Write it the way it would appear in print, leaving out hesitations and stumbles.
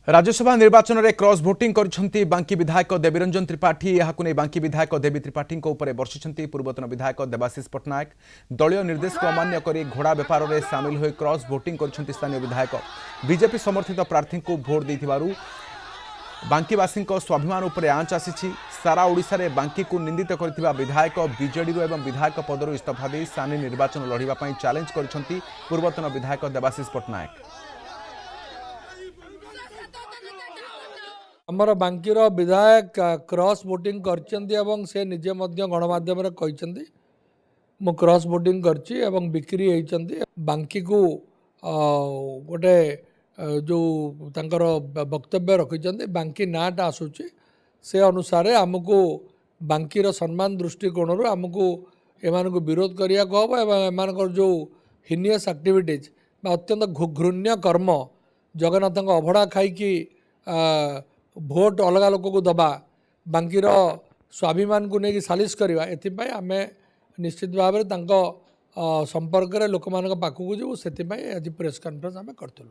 राज्यसभा निर्वाचन में cross voting कर बांकी विधायक देवीरंजन त्रिपाठी यहां बांकी विधायक देवी त्रिपाठी बर्षिंट पूर्वतन विधायक देवाशीष पट्टनायक दलीय निर्देश को अमान्य कर घोड़ा बेपार में सामिल हो क्रॉस भोटिंग कर स्थानीय विधायक बीजेपी समर्थित प्रार्थी को भोट देथिबारु बांकीवासी स्वाभिमान उपर आंच आसी सारा ओडिशा रे बांकी को निंदित करथिबा विधायक बीजेडी एवं विधायक पदर इस्तीफा दे सानी निर्वाचन लड़िबा चैलेंज करछंती पूर्वतन विधायक देवाशीष पट्टनायक। आमर बांकीर विधायक क्रॉस वोटिंग कर से निजे गणमाध्यम मु क्रॉस वोटिंग करची बिक्री होती बांकी को गोटे जो तांकर वक्तव्य रखिंट बांकी नाटा आसूची से अनुसार आमको बांकीर सम्मान दृष्टिकोण आमको एमान को विरोध करिया को हबो एवं एमानकर जो हिनियस एक्टिविटीज अत्यंत घृण्य कर्म जगन्नाथ अभड़ा खाई भोट अलग लोक को दबा बांकीर स्वाभिमान को लेकिन सालिश करवा एथिपाई आमे निश्चित भाव में संपर्क में लोक मान पाखक जीव से आज प्रेस कॉन्फ्रेंस आम करूँ।